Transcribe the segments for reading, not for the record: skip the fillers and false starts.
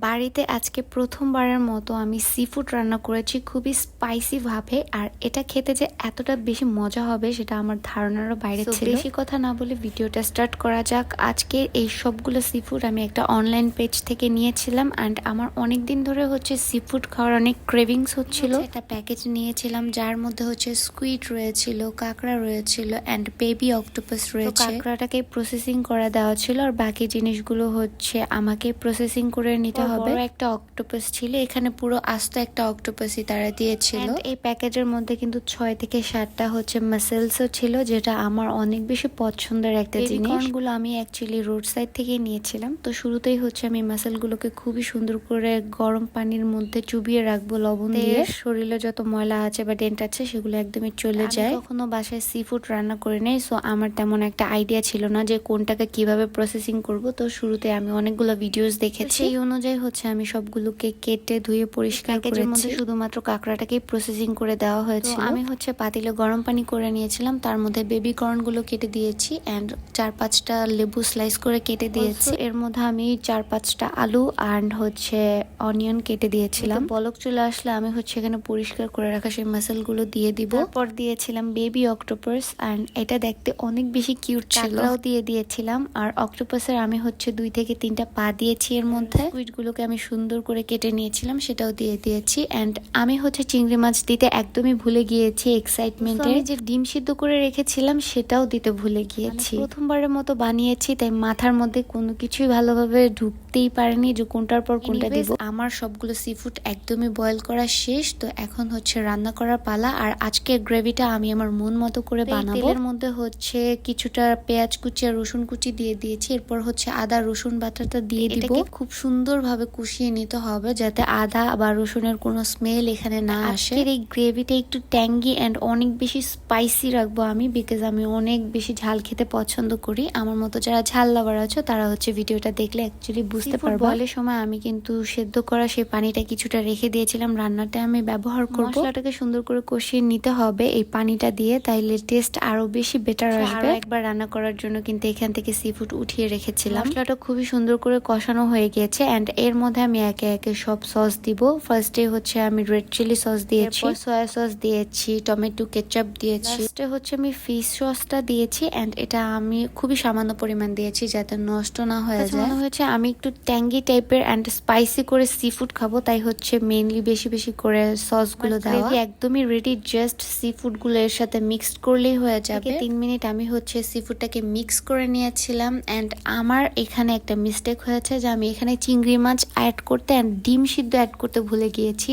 বাড়িতে আজকে প্রথমবারের মতো আমি সিফুড রান্না করেছি খুবই স্পাইসি ভাবে, আর এটা খেতে যে এতটা বেশি মজা হবে সেটা আমার ধারণারও বাইরে ছিল। বেশি কথা না বলে ভিডিওটা স্টার্ট করা যাক। আজকে এই সবগুলো সিফুড আমি একটা অনলাইন পেজ থেকে নিয়েছিলাম, অ্যান্ড আমার অনেক দিন ধরে হচ্ছে সিফুড খাওয়ার অনেক ক্রেভিংস হচ্ছিল। একটা প্যাকেজ নিয়েছিলাম যার মধ্যে হচ্ছে স্কুইড রয়েছিল, কাঁকড়া রয়েছিল, অ্যান্ড বেবি অক্টোপাস রয়েছে। কাঁকড়াটাকে প্রসেসিং করা দেওয়া ছিল, আর বাকি জিনিসগুলো হচ্ছে আমাকে প্রসেসিং করে নিতে হবে। একটা অক্টোপাস ছিল, এখানে পুরো আস্ত একটা অক্টোপাসই তারা দিয়েছিল। এই প্যাকেজের মধ্যে কিন্তু 6 থেকে 7টা হচ্ছে মাসেলসও ছিল, যেটা আমার অনেক বেশি পছন্দের একটা জিনিস। গুলো আমি অ্যাকচুয়ালি রোড সাইড থেকে নিয়েছিলাম। তো শুরুতেই হচ্ছে আমি মাসেলগুলোকে খুবই সুন্দর করে গরম পানির মধ্যে চুবিয়ে রাখবো লবণ দিয়ে। শরীরে যত ময়লা আছে বা ডেন্ট আছে সেগুলো একদমই চলে যায়। কখনো বাসায় সি ফুড রান্না করে নেই, সো আমার তেমন একটা আইডিয়া ছিল না যে কোনটাকে কিভাবে প্রসেসিং করব। তো শুরুতে আমি অনেকগুলো ভিডিওস দেখেছি, সেই অনুযায়ী হচ্ছে আমি সবগুলোকে কেটে ধুয়ে পরিষ্কার করেছি। শুধুমাত্র কাঁকড়াটাকে প্রসেসিং করে দেওয়া হয়েছিল। আমি হচ্ছে পাতিলে গরম পানি করে নিয়েছিলাম, তার মধ্যে বেবি কর্নগুলো কেটে দিয়েছি, এন্ড 4-5টা লেবু স্লাইস করে কেটে দিয়েছি। এর মধ্যে আমি 4-5টা আলু অ্যান্ড হচ্ছে অনিয়ন কেটে দিয়েছিলাম। বলক চলে আসলে আমি হচ্ছে এখানে পরিষ্কার করে রাখা সেই মাসেলগুলো দিয়ে দিব। তারপর দিয়েছিলাম বেবি অক্টোপাস, অ্যান্ড এটা দেখতে অনেক বেশি কিউট ছিল। কাঁকড়াও দিয়ে দিয়েছিলাম, আর অক্টোপাসের আমি হচ্ছে 2 থেকে 3টা পা দিয়েছি এর মধ্যে। স্কুইডগুলোকে আমি সুন্দর করে কেটে নিয়েছিলাম, সেটাও দিয়ে দিয়েছি। এন্ড আমি হচ্ছে চিংড়ি মাছ দিতে একদমই ভুলে গিয়েছি এক্সাইটমেন্টে। আমি যে ডিম সিদ্ধ করে রেখেছিলাম সেটাও দিতে ভুলে গিয়েছি। প্রথমবারের মতো বানিয়েছি, তাই মাথার মধ্যে কোনো কিছুই ভালোভাবে ঢুকতেই পারেনি যে কোনটার পর কোনটা দিব। আমার সবগুলো সিফুড একদমই বয়েল করা শেষ, তো এখন হচ্ছে রান্না করার পালা। আর আজকের গ্রেভিটা আমি আমার মন মতো করে বানাবো। তেলের মধ্যে হচ্ছে কিছুটা পেঁয়াজ কুচি আর রসুন কুচি দিয়ে দিয়েছি, এরপর হচ্ছে আদা রসুন বাটাটা দিয়ে দিব। খুব সুন্দরভাবে কষিয়ে নিতে হবে যাতে আদা বা রসুনের কোনো স্মেল এখানে না আসে। এই গ্রেভিটা একটু ট্যাঙ্গি এন্ড অনেক বেশি স্পাইসি রাখবো আমি, বিকজ আমি অনেক বেশি ঝাল খেতে পছন্দ করি। আমার মতো যারা ঝাল লাভার আছো তারা হচ্ছে ভিডিওটা দেখলে অ্যাকচুয়ালি বুঝতে পারবো। বয়লের সময় আমি কিন্তু সেদ্ধ করা সেই পানিটা কিছুটা রেখে দিয়েছিলাম, রান্নাটা আমি ব্যবহার করব। মশলাটাকে সুন্দর করে কষিয়ে নিতে হবে এই পানিটা দিয়ে, তাইলে টেস্ট আরো বেশি বেটার আসবে। একবার রান্না করার জন্য কিন্তু এখান থেকে সিফুড উঠিয়ে রেখেছিলাম। মশলাটা খুবই সুন্দর করে কষানো হয়ে গিয়েছে, এন্ড এর মধ্যে আমি একে একে সব সস দিব। ফার্স্টে হচ্ছে আমি রেড চিলি সস দিয়েছি, সয়া সস দিয়েছি, টমেটো কেচাপ দিয়েছি, লাস্টে হচ্ছে আমি ফিশ সসটা দিয়েছি, এন্ড এটা আমি খুবই সামান্য পরিমাণ দিয়েছি যাতে নষ্ট না হয়ে যায়। মনে হচ্ছে আমি একটু ট্যাঙ্গি টাইপের এন্ড স্পাইসি করে সি ফুড খাবো, তাই হচ্ছে মেইনলি বেশি বেশি করে সস গুলো দেওয়া। একদমই রেডি, জাস্ট সি ফুড গুলো এর সাথে মিক্সড করলেই হয়ে যাবে। 3 মিনিট আমি হচ্ছে সি ফুডটাকে মিক্স করে নিয়েছিলাম, এন্ড আমার এখানে একটা মিস্টেক হয়েছে যে আমি এখানে চিংড়ি মাছ অ্যাড করতে এন্ড ডিম সিদ্ধ অ্যাড করতে ভুলে গিয়েছি।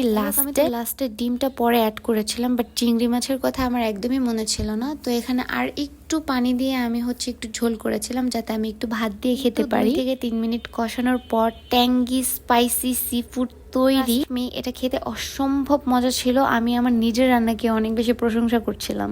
লাস্টে ডিমটা পরে অ্যাড করেছিলাম, বাট চিংড়ি মাছের কথা আমার একদমই মনে ছিল না। তো এখানে আর একটু পানি দিয়ে আমি হচ্ছে একটু ঝোল করেছিলাম যাতে আমি একটু ভাত দিয়ে খেতে পারি। 2 থেকে 3 মিনিট কষানোর পর ট্যাঙ্গি স্পাইসি সি ফুড তৈরি। এটা খেতে অসম্ভব মজা ছিল। আমি আমার নিজের রান্নাকে অনেক বেশি প্রশংসা করছিলাম।